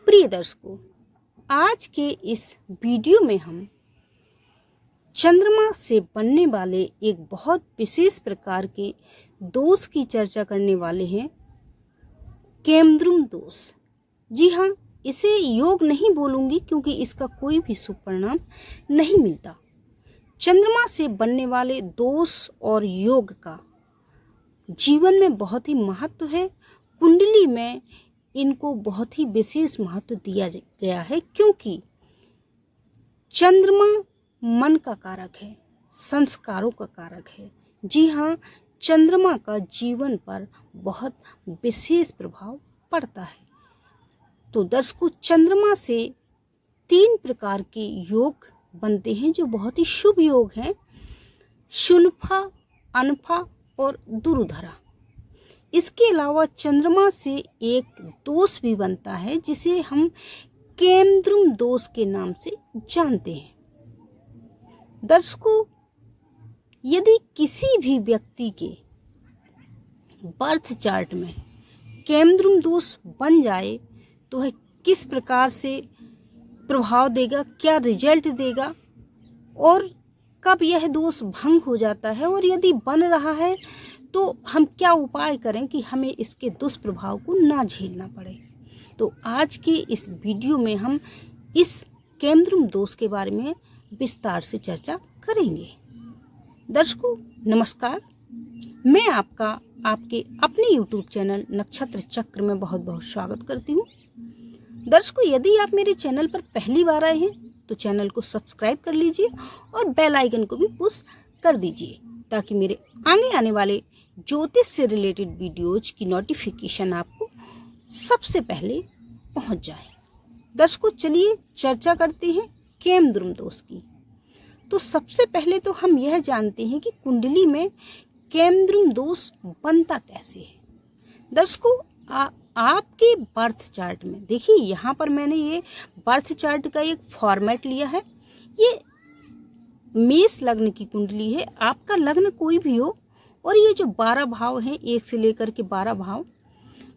प्रिय दर्शकों, आज के इस वीडियो में हम चंद्रमा से बनने वाले एक बहुत विशेष प्रकार के दोष की चर्चा करने वाले हैं, केमद्रुम दोष। जी हाँ, इसे योग नहीं बोलूंगी क्योंकि इसका कोई भी शुभ परिणाम नहीं मिलता। चंद्रमा से बनने वाले दोष और योग का जीवन में बहुत ही महत्व है। कुंडली में इनको बहुत ही विशेष महत्व दिया गया है क्योंकि चंद्रमा मन का कारक है, संस्कारों का कारक है। जी हाँ, चंद्रमा का जीवन पर बहुत विशेष प्रभाव पड़ता है। तो दर्शकों, चंद्रमा से 3 प्रकार के योग बनते हैं जो बहुत ही शुभ योग हैं, शुनफा, अनफा और दुर्धरा। इसके अलावा चंद्रमा से एक दोष भी बनता है जिसे हम केमद्रुम दोष के नाम से जानते हैं। दर्शकों, यदि किसी भी व्यक्ति के बर्थ चार्ट में केमद्रुम दोष बन जाए तो वह किस प्रकार से प्रभाव देगा, क्या रिजल्ट देगा और कब यह दोष भंग हो जाता है, और यदि बन रहा है तो हम क्या उपाय करें कि हमें इसके दुष्प्रभाव को ना झेलना पड़े। तो आज के इस वीडियो में हम इस केमद्रुम दोष के बारे में विस्तार से चर्चा करेंगे। दर्शकों नमस्कार, मैं आपका आपके अपने YouTube चैनल नक्षत्र चक्र में बहुत बहुत स्वागत करती हूँ। दर्शकों, यदि आप मेरे चैनल पर पहली बार आए हैं तो चैनल को सब्सक्राइब कर लीजिए और बेल आइकन को भी पुश कर दीजिए ताकि मेरे आगे आने वाले ज्योतिष से रिलेटेड वीडियोज की नोटिफिकेशन आपको सबसे पहले पहुंच जाए। दर्शकों, चलिए चर्चा करते हैं केमद्रुम दोष की। तो सबसे पहले तो हम यह जानते हैं कि कुंडली में केमद्रुम दोष बनता कैसे है। दर्शकों, आपके बर्थ चार्ट में देखिए, यहाँ पर मैंने ये बर्थ चार्ट का एक फॉर्मेट लिया है। ये मेष लग्न की कुंडली है, आपका लग्न कोई भी हो, और ये जो 12 भाव हैं, 1 से लेकर के 12 भाव,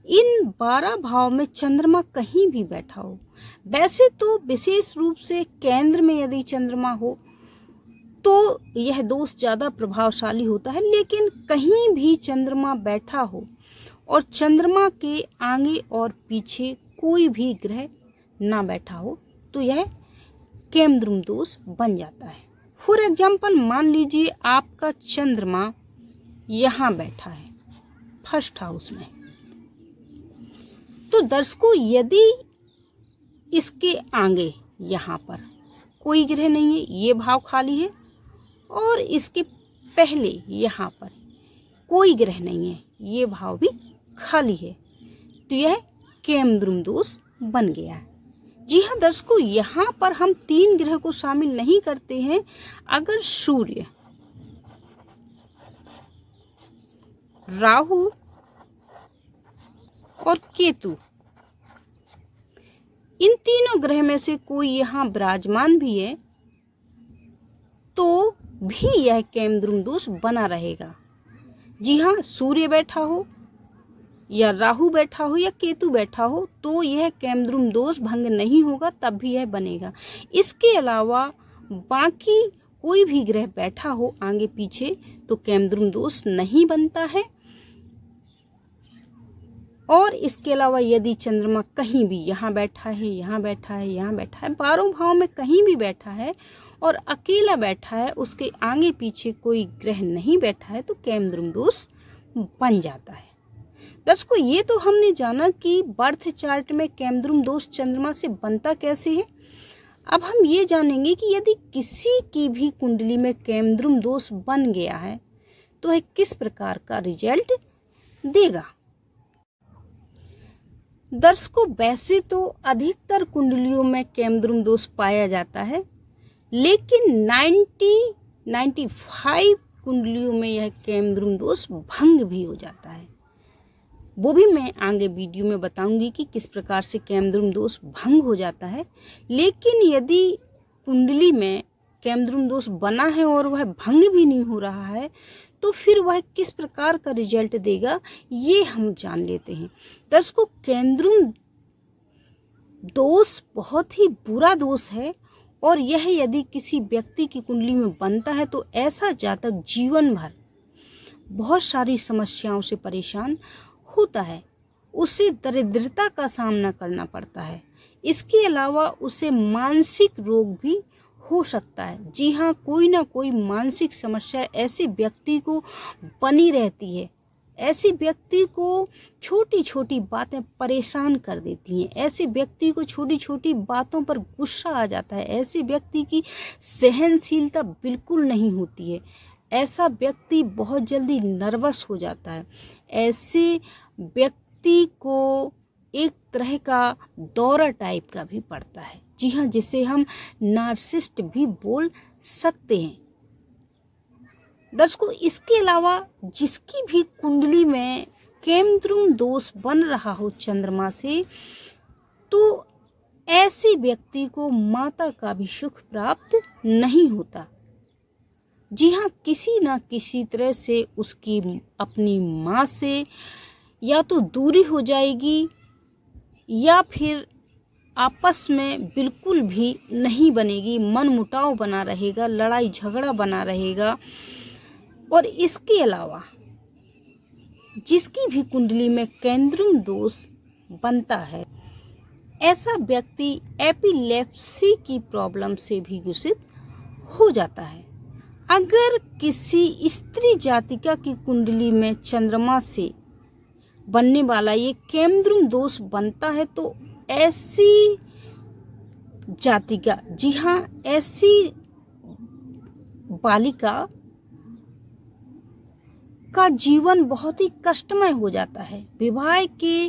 इन 12 भाव में चंद्रमा कहीं भी बैठा हो, वैसे तो विशेष रूप से केंद्र में यदि चंद्रमा हो तो यह दोष ज़्यादा प्रभावशाली होता है, लेकिन कहीं भी चंद्रमा बैठा हो और चंद्रमा के आगे और पीछे कोई भी ग्रह ना बैठा हो तो यह केमद्रुम दोष बन जाता है। फॉर एग्जाम्पल, मान लीजिए आपका चंद्रमा यहाँ बैठा है फर्स्ट हाउस में, तो दर्शकों यदि इसके आगे यहाँ पर कोई ग्रह नहीं है, ये भाव खाली है, और इसके पहले यहाँ पर कोई ग्रह नहीं है, ये भाव भी खाली है, तो यह केमद्रुम दोष बन गया है। जी हाँ दर्शकों, यहाँ पर हम 3 ग्रह को शामिल नहीं करते हैं। अगर सूर्य, राहु और केतु, इन तीनों ग्रह में से कोई यहाँ विराजमान भी है तो भी यह केमद्रुम दोष बना रहेगा। जी हाँ, सूर्य बैठा हो या राहु बैठा हो या केतु बैठा हो तो यह केमद्रुम दोष भंग नहीं होगा, तब भी यह बनेगा। इसके अलावा बाकी कोई भी ग्रह बैठा हो आगे पीछे तो केमद्रुम दोष नहीं बनता है। और इसके अलावा यदि चंद्रमा कहीं भी यहाँ बैठा है, यहाँ बैठा है, यहाँ बैठा है, 12 भाव में कहीं भी बैठा है और अकेला बैठा है, उसके आगे पीछे कोई ग्रह नहीं बैठा है तो केमद्रुम दोष बन जाता है। दर्शकों, ये तो हमने जाना कि बर्थ चार्ट में केमद्रुम दोष चंद्रमा से बनता कैसे है। अब हम ये जानेंगे कि यदि किसी की भी कुंडली में केमद्रुम दोष बन गया है तो वह किस प्रकार का रिजल्ट देगा। दर्शकों, वैसे तो अधिकतर कुंडलियों में केमद्रुम दोष पाया जाता है, लेकिन 95 कुंडलियों में यह केमद्रुम दोष भंग भी हो जाता है। वो भी मैं आगे वीडियो में बताऊंगी कि किस प्रकार से केमद्रुम दोष भंग हो जाता है। लेकिन यदि कुंडली में केमद्रुम दोष बना है और वह भंग भी नहीं हो रहा है तो फिर वह किस प्रकार का रिजल्ट देगा, ये हम जान लेते हैं। दर्शकों, केमद्रुम दोष बहुत ही बुरा दोष है और यह यदि किसी व्यक्ति की कुंडली में बनता है तो ऐसा जातक जीवन भर बहुत सारी समस्याओं से परेशान होता है। उसे दरिद्रता का सामना करना पड़ता है। इसके अलावा उसे मानसिक रोग भी हो सकता है। जी हाँ, कोई ना कोई मानसिक समस्या ऐसे व्यक्ति को बनी रहती है। ऐसे व्यक्ति को छोटी छोटी बातें परेशान कर देती हैं। ऐसे व्यक्ति को छोटी छोटी बातों पर गुस्सा आ जाता है। ऐसे व्यक्ति की सहनशीलता बिल्कुल नहीं होती है। ऐसा व्यक्ति बहुत जल्दी नर्वस हो जाता है। ऐसे व्यक्ति को एक तरह का दौरा टाइप का भी पड़ता है। जी हाँ, जिसे हम नार्सिसिस्ट भी बोल सकते हैं। दर्शकों, इसके अलावा जिसकी भी कुंडली में केमद्रुम दोष बन रहा हो चंद्रमा से, तो ऐसे व्यक्ति को माता का भी सुख प्राप्त नहीं होता। जी हाँ, किसी ना किसी तरह से उसकी अपनी माँ से या तो दूरी हो जाएगी या फिर आपस में बिल्कुल भी नहीं बनेगी, मनमुटाव बना रहेगा, लड़ाई झगड़ा बना रहेगा। और इसके अलावा जिसकी भी कुंडली में केंद्रुम दोष बनता है, ऐसा व्यक्ति एपिलेप्सी की प्रॉब्लम से भी ग्रसित हो जाता है। अगर किसी स्त्री जातिका की कुंडली में चंद्रमा से बनने वाला ये केमद्रुम दोष बनता है तो ऐसी जातिका, जी हाँ, ऐसी बालिका का जीवन बहुत ही कष्टमय हो जाता है। विवाह के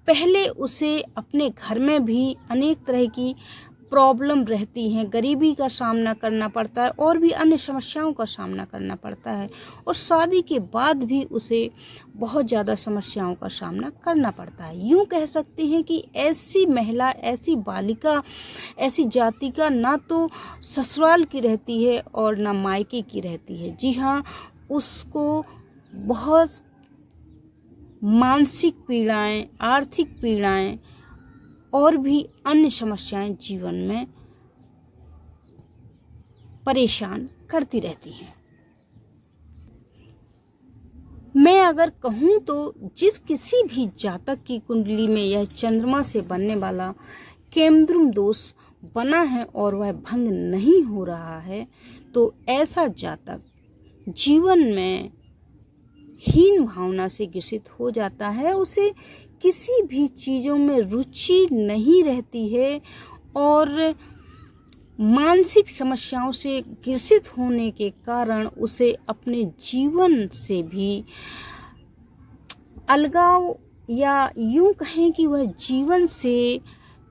पहले उसे अपने घर में भी अनेक तरह की प्रॉब्लम रहती हैं, गरीबी का सामना करना पड़ता है और भी अन्य समस्याओं का सामना करना पड़ता है। और शादी के बाद भी उसे बहुत ज़्यादा समस्याओं का सामना करना पड़ता है। यूँ कह सकते हैं कि ऐसी महिला, ऐसी बालिका, ऐसी जाति का ना तो ससुराल की रहती है और ना मायके की रहती है। जी हाँ, उसको बहुत मानसिक पीड़ाएं, आर्थिक पीड़ाएं और भी अन्य समस्याएं जीवन में परेशान करती रहती हैं। मैं अगर कहूँ तो जिस किसी भी जातक की कुंडली में यह चंद्रमा से बनने वाला केमद्रुम दोष बना है और वह भंग नहीं हो रहा है, तो ऐसा जातक जीवन में हीन भावना से ग्रसित हो जाता है। उसे किसी भी चीज़ों में रुचि नहीं रहती है और मानसिक समस्याओं से ग्रसित होने के कारण उसे अपने जीवन से भी अलगाव या यूं कहें कि वह जीवन से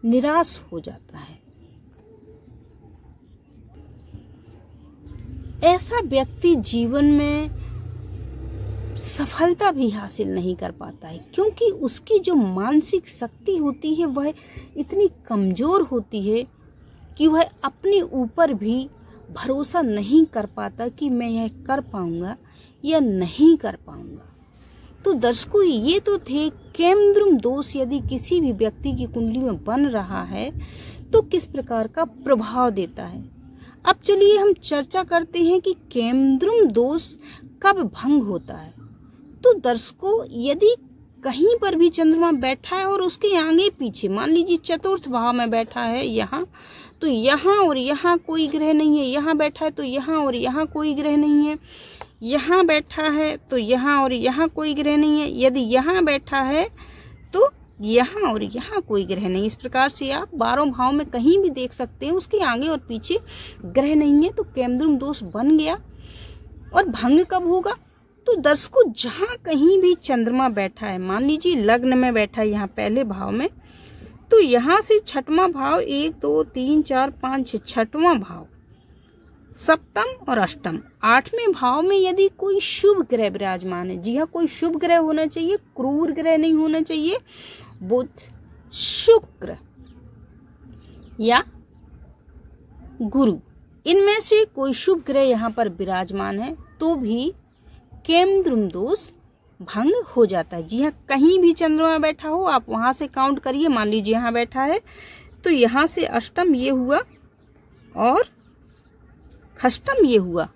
निराश हो जाता है। ऐसा व्यक्ति जीवन में सफलता भी हासिल नहीं कर पाता है, क्योंकि उसकी जो मानसिक शक्ति होती है वह इतनी कमज़ोर होती है कि वह अपने ऊपर भी भरोसा नहीं कर पाता कि मैं यह कर पाऊंगा या नहीं कर पाऊंगा। तो दर्शकों, ये तो थे केमद्रुम दोष यदि किसी भी व्यक्ति की कुंडली में बन रहा है तो किस प्रकार का प्रभाव देता है। अब चलिए हम चर्चा करते हैं कि केमद्रुम दोष कब भंग होता है। तो दर्शकों, यदि कहीं पर भी चंद्रमा बैठा है और उसके आगे पीछे, मान लीजिए चतुर्थ भाव में बैठा है यहाँ, तो यहाँ और यहाँ कोई ग्रह नहीं है, यहाँ बैठा है तो यहाँ और यहाँ कोई ग्रह नहीं है, यहाँ बैठा है तो यहाँ और यहाँ कोई ग्रह नहीं है, यदि यहाँ बैठा है तो यहाँ और यहाँ कोई ग्रह नहीं। इस प्रकार से आप 12 भाव में कहीं भी देख सकते हैं उसके आगे और पीछे ग्रह नहीं है, तो केमद्रुम दोष बन गया। और भंग कब होगा? तो दर्शकों, जहाँ कहीं भी चंद्रमा बैठा है, मान लीजिए लग्न में बैठा है यहाँ पहले भाव में, तो यहाँ से छठवां भाव, 1 2 3 4 5 6 छठवां भाव, सप्तम और अष्टम, 8वें भाव में यदि कोई शुभ ग्रह विराजमान है, जी हाँ, कोई शुभ ग्रह होना चाहिए, क्रूर ग्रह नहीं होना चाहिए, बुध, शुक्र या गुरु, इनमें से कोई शुभ ग्रह यहाँ पर विराजमान है तो भी केमद्रुम दोष भंग हो जाता है। जी हाँ, कहीं भी चंद्रमा बैठा हो आप वहां से काउंट करिए। मान लीजिए यहाँ बैठा है तो यहाँ से अष्टम ये हुआ और खष्टम ये हुआ।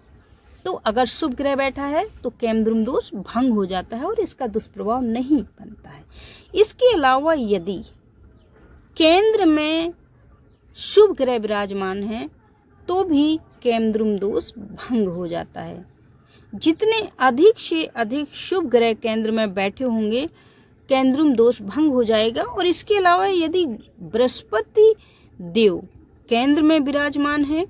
तो अगर शुभ ग्रह बैठा है तो केमद्रुम दोष भंग हो जाता है और इसका दुष्प्रभाव नहीं बनता है। इसके अलावा यदि केंद्र में शुभ ग्रह विराजमान है तो भी केमद्रुम दोष भंग हो जाता है। जितने अधिक से अधिक शुभ ग्रह केंद्र में बैठे होंगे केमद्रुम दोष भंग हो जाएगा। और इसके अलावा यदि बृहस्पति देव केंद्र में विराजमान है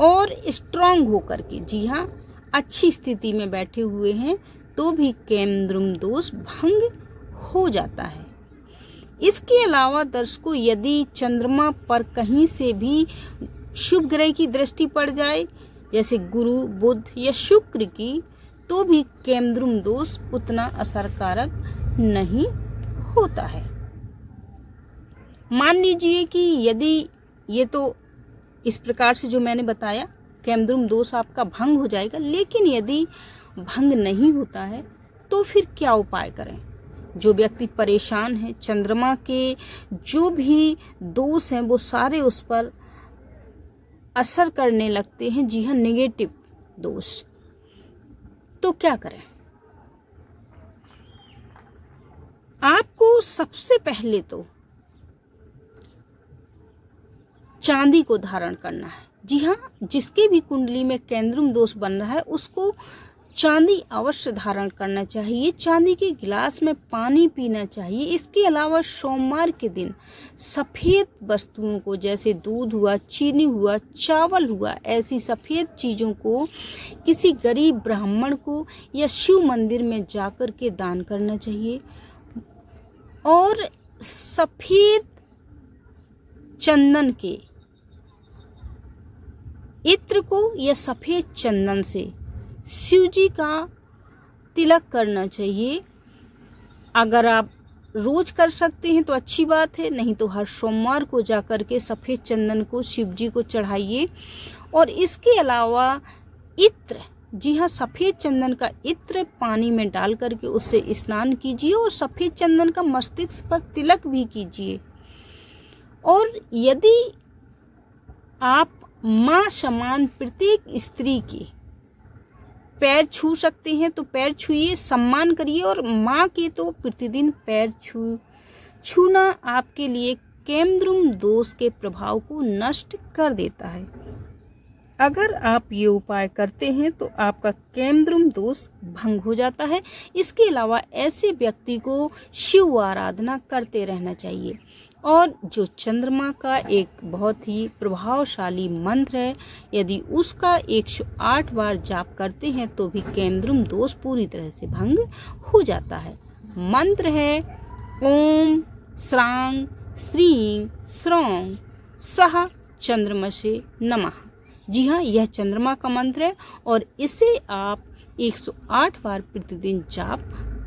और स्ट्रांग होकर के, जी हाँ, अच्छी स्थिति में बैठे हुए हैं तो भी केमद्रुम दोष भंग हो जाता है। इसके अलावा दर्शकों, यदि चंद्रमा पर कहीं से भी शुभ ग्रह की दृष्टि पड़ जाए जैसे गुरु, बुध या शुक्र की, तो भी केमद्रुम दोष उतना असरकारक नहीं होता है। मान लीजिए कि यदि ये तो इस प्रकार से जो मैंने बताया केमद्रुम दोष आपका भंग हो जाएगा, लेकिन यदि भंग नहीं होता है तो फिर क्या उपाय करें। जो व्यक्ति परेशान है, चंद्रमा के जो भी दोष हैं वो सारे उस पर असर करने लगते हैं, जी हाँ, नेगेटिव दोष, तो क्या करें। आपको सबसे पहले तो चांदी को धारण करना है। जी हाँ, जिसके भी कुंडली में केमद्रुम दोष बन रहा है उसको चांदी अवश्य धारण करना चाहिए। चांदी के गिलास में पानी पीना चाहिए। इसके अलावा सोमवार के दिन सफ़ेद वस्तुओं को, जैसे दूध हुआ, चीनी हुआ, चावल हुआ, ऐसी सफ़ेद चीज़ों को किसी गरीब ब्राह्मण को या शिव मंदिर में जाकर के दान करना चाहिए। और सफ़ेद चंदन के इत्र को या सफ़ेद चंदन से शिव जी का तिलक करना चाहिए। अगर आप रोज कर सकते हैं तो अच्छी बात है, नहीं तो हर सोमवार को जाकर के सफ़ेद चंदन को शिव जी को चढ़ाइए। और इसके अलावा इत्र, जी हाँ, सफ़ेद चंदन का इत्र पानी में डाल करके उससे स्नान कीजिए और सफ़ेद चंदन का मस्तिष्क पर तिलक भी कीजिए। और यदि आप माँ समान प्रत्येक स्त्री के पैर छू सकते हैं तो पैर छूइए, सम्मान करिए। और माँ के तो प्रतिदिन पैर छूना आपके लिए केमद्रुम दोष के प्रभाव को नष्ट कर देता है। अगर आप ये उपाय करते हैं तो आपका केमद्रुम दोष भंग हो जाता है। इसके अलावा ऐसे व्यक्ति को शिव आराधना करते रहना चाहिए। और जो चंद्रमा का एक बहुत ही प्रभावशाली मंत्र है, यदि उसका 108 बार जाप करते हैं तो भी केमद्रुम दोष पूरी तरह से भंग हो जाता है। मंत्र है ओम श्रांग श्रीं श्रौं सह चंद्रमसे नमः। जी हाँ, यह चंद्रमा का मंत्र है और इसे आप 108 बार प्रतिदिन जाप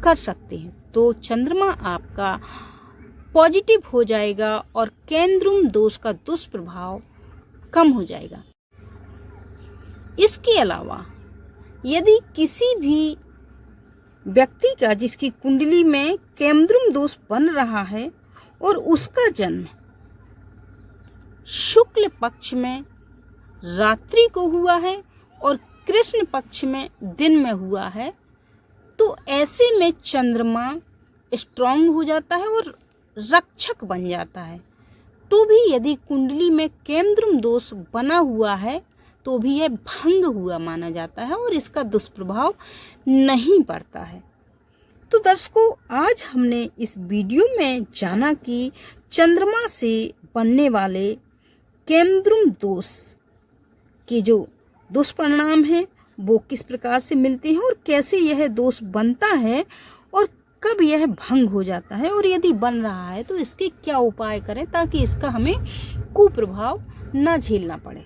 कर सकते हैं तो चंद्रमा आपका पॉजिटिव हो जाएगा और केमद्रुम दोष का दुष्प्रभाव कम हो जाएगा। इसके अलावा यदि किसी भी व्यक्ति का जिसकी कुंडली में केमद्रुम दोष बन रहा है और उसका जन्म शुक्ल पक्ष में रात्रि को हुआ है और कृष्ण पक्ष में दिन में हुआ है, तो ऐसे में चंद्रमा स्ट्रांग हो जाता है और रक्षक बन जाता है। तो भी यदि कुंडली में केमद्रुम दोष बना हुआ है तो भी यह भंग हुआ माना जाता है और इसका दुष्प्रभाव नहीं पड़ता है। तो दर्शकों, आज हमने इस वीडियो में जाना कि चंद्रमा से बनने वाले केमद्रुम दोष के जो दुष्परिणाम हैं वो किस प्रकार से मिलते हैं और कैसे यह दोष बनता है और कब यह भंग हो जाता है, और यदि बन रहा है तो इसके क्या उपाय करें ताकि इसका हमें कुप्रभाव न झेलना पड़े।